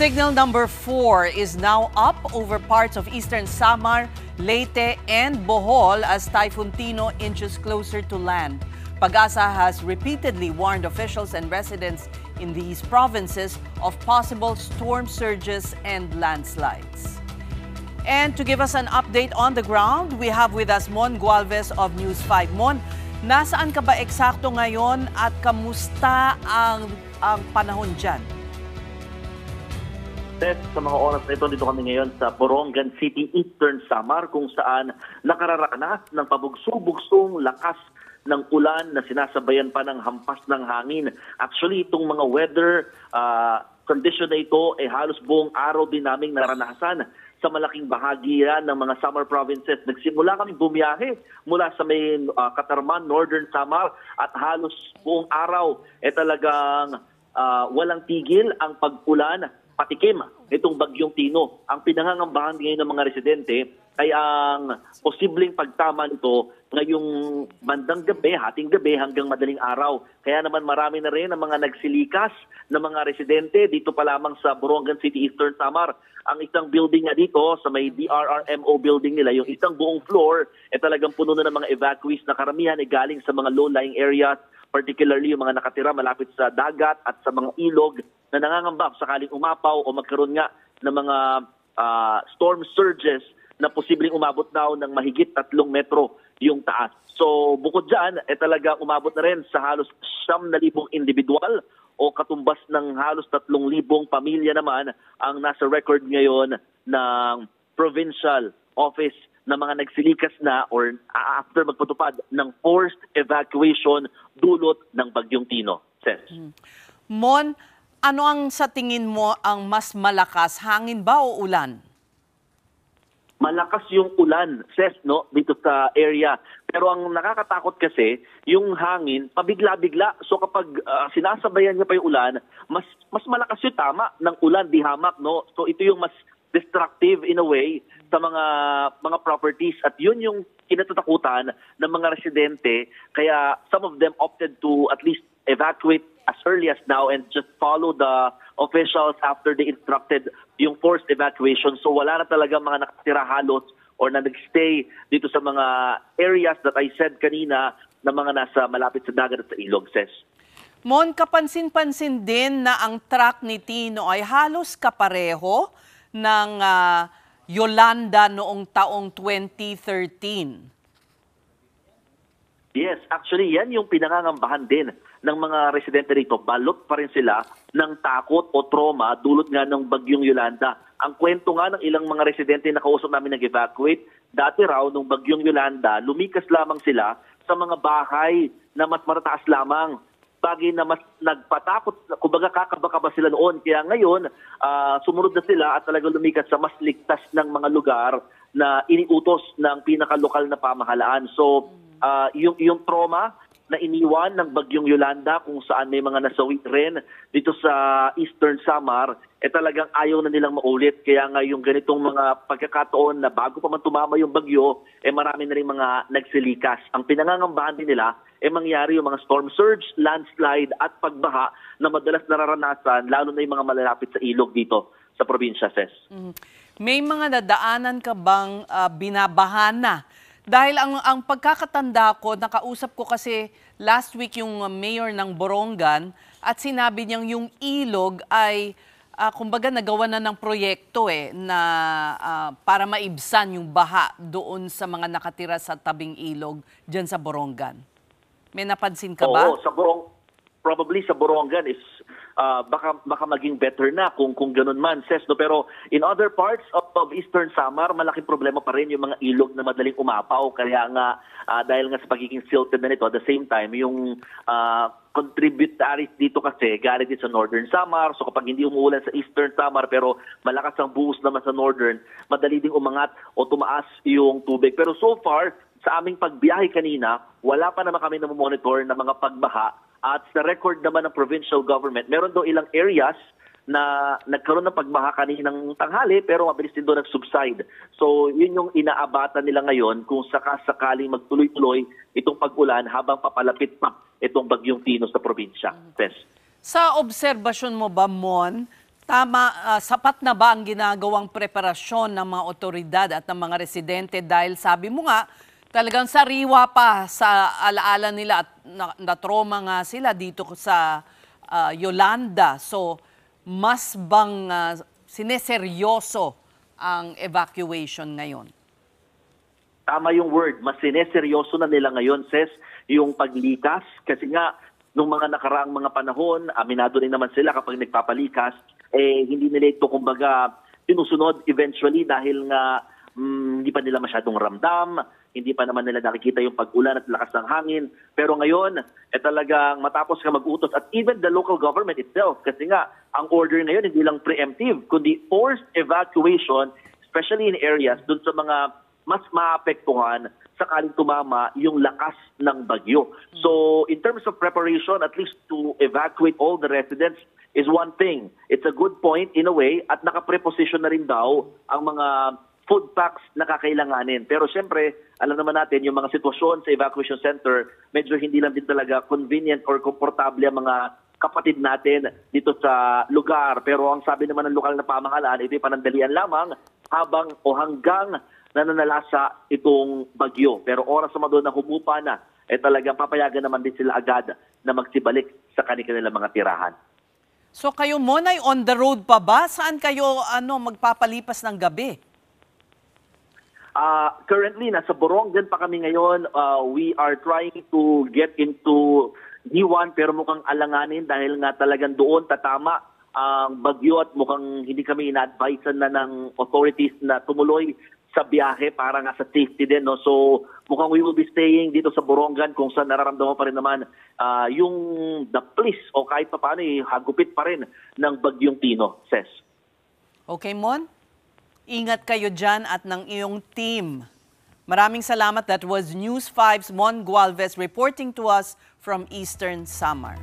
Signal number 4 is now up over parts of eastern Samar, Leyte, and Bohol as Typhoon Tino inches closer to land. Pag-asa has repeatedly warned officials and residents in these provinces of possible storm surges and landslides. And to give us an update on the ground, we have with us Mon Gualvez of News 5. Mon, nasaan ka ba eksakto ngayon at kamusta ang panahon dyan? Sa mga oras na ito, dito kami ngayon sa Borongan City, Eastern Samar, kung saan nakararanas ng pabugso-bugsong lakas ng ulan na sinasabayan pa ng hampas ng hangin. Actually, itong mga weather condition na ito ay halos buong araw din naming naranasan sa malaking bahagi ng mga Samar provinces. Nagsimula kami bumiyahe mula sa may Katarman, Northern Samar, at halos buong araw talagang walang tigil ang pag-ulan, patikim itong bagyong Tino. Ang pinangangambahan ngayon ng mga residente ay ang posibleng pagtama nito ngayong bandang gabi, hating gabi hanggang madaling araw. Kaya naman marami na rin ang mga nagsilikas ng mga residente dito pa lamang sa Borongan City, Eastern Samar. Ang isang building nga dito sa may DRRMO building nila, yung isang buong floor talagang puno na ng mga evacuees na karamihan ay galing sa mga low-lying areas, particularly yung mga nakatira malapit sa dagat at sa mga ilog na nangangamba sakaling umapaw o magkaroon nga ng mga storm surges na posibleng umabot daw ng mahigit 3 metro yung taas. So bukod dyan, talaga umabot na rin sa halos 9,000 individual o katumbas ng halos 3,000 pamilya naman ang nasa record ngayon ng Provincial Office na mga nagsilikas na or after magpatupad ng forced evacuation dulot ng bagyong Tino. Mon, ano ang sa tingin mo ang mas malakas, hangin ba o ulan? Malakas yung ulan, no, dito sa area. Pero ang nakakatakot kasi, yung hangin, pabigla-bigla. So kapag sinasabayan niya pa yung ulan, mas malakas yung tama ng ulan, di hamak, no? So ito yung mas destructive in a way sa mga properties. At yun yung kinatatakutan ng mga residente. Kaya some of them opted to at least evacuate as early as now and just follow the officials after they instructed yung forced evacuation. So wala na talaga mga nakatira halos or na nagstay dito sa mga areas that I said kanina na mga nasa malapit sa dagat at sa ilog, Mon, kapansin-pansin din na ang track ni Tino ay halos kapareho ng Yolanda noong taong 2013. Yes, actually yan yung pinangangambahan din ng mga residente rito. Balot pa rin sila ng takot o trauma dulot nga ng bagyong Yolanda. Ang kwento nga ng ilang mga residente na kausap namin nag-evacuate, dati raw nung bagyong Yolanda, lumikas lamang sila sa mga bahay na mas marataas lamang. Bagay na mas nagpatakot, kumbaga kakaba-kaba sila noon. Kaya ngayon, sumunod na sila at talagang lumikas sa mas ligtas ng mga lugar na iniutos ng pinakalokal na pamahalaan. So, yung trauma na iniwan ng bagyong Yolanda kung saan may mga nasawi rin dito sa Eastern Samar, talagang ayaw na nilang maulit. Kaya nga yung ganitong mga pagkakataon na bago pa man tumama yung bagyo, marami na rin mga nagsilikas. Ang pinangangambahan din nila, mangyari yung mga storm surge, landslide at pagbaha na madalas nararanasan, lalo na yung mga malalapit sa ilog dito sa probinsya, May mga nadaanan ka bang binabahana? Dahil ang pagkakatanda ko, nakausap ko kasi last week yung mayor ng Borongan at sinabi niyang yung ilog ay kumbaga nagawa na ng proyekto na para maibsan yung baha doon sa mga nakatira sa tabing ilog dyan sa Borongan. May napansin ka ba? Oo, probably sa Borongan is baka maging better na kung ganun man, no? Pero in other parts of Eastern Samar, malaking problema pa rin yung mga ilog na madaling umapaw. Kaya nga, dahil nga sa pagiging silted na nito, at the same time, yung contributaries dito kasi galing din sa Northern Samar. So kapag hindi umuulan sa Eastern Samar pero malakas ang buhos naman sa Northern, madali ding umangat o tumaas yung tubig. Pero so far, sa aming pagbiyahe kanina, wala pa naman kami na monitor ng mga pagbaha. At sa record naman ng provincial government, meron daw ilang areas na nagkaroon ng pagbaha kaninang tanghali pero mabilis din doon nag-subside. So yun yung inaabatan nila ngayon kung sakasakaling magtuloy-tuloy itong pag-ulan habang papalapit pa itong bagyong Tino sa probinsya. Sa obserbasyon mo ba, Mon, Tama, sapat na ba ang ginagawang preparasyon ng mga otoridad at ng mga residente dahil sabi mo nga, talagang sariwa pa sa alaala nila at na-trauma nga sila dito sa Yolanda. So, mas bang sineseryoso ang evacuation ngayon? Tama yung word, mas sineseryoso na nila ngayon, yung paglikas. Kasi nga, nung mga nakaraang mga panahon, aminado rin naman sila kapag nagpapalikas, hindi nila ito kumbaga sinusunod eventually dahil nga hindi pa nila masyadong ramdam, hindi pa naman nila nakikita yung pag-ulan at lakas ng hangin. Pero ngayon, talagang matapos ka mag-utos at even the local government itself, kasi nga, ang order ngayon hindi lang preemptive, kundi forced evacuation, especially in areas dun sa mga mas maapektuhan sakaling tumama yung lakas ng bagyo. So, in terms of preparation, at least to evacuate all the residents is one thing. It's a good point in a way at nakapreposition na rin daw ang mga food packs na kakailanganin. Pero syempre, alam naman natin yung mga sitwasyon sa evacuation center, medyo hindi lang din talaga convenient or komportable ang mga kapatid natin dito sa lugar. Pero ang sabi naman ng lokal na pamahalaan, ito'y panandalian lamang habang o hanggang nananalasa itong bagyo. Pero oras naman doon na humupa na, talagang papayagan naman din sila agad na magsibalik sa kanilang mga tirahan. So kayo muna ay on the road pa ba? Saan kayo magpapalipas ng gabi? Currently, nasa Borongan pa kami ngayon. We are trying to get into D1 pero mukhang alanganin dahil nga talagang doon tatama ang bagyo at mukhang hindi kami ina-advise na ng authorities na tumuloy sa biyahe para nga sa safety din. No? So mukhang we will be staying dito sa Borongan kung saan nararamdaman pa rin naman yung the police o kahit pa paano hagupit pa rin ng bagyong Tino, Ses. Okay, Mon? Ingat kayo dyan at ng iyong team. Maraming salamat. That was News 5's Mon Gualvez reporting to us from Eastern Samar.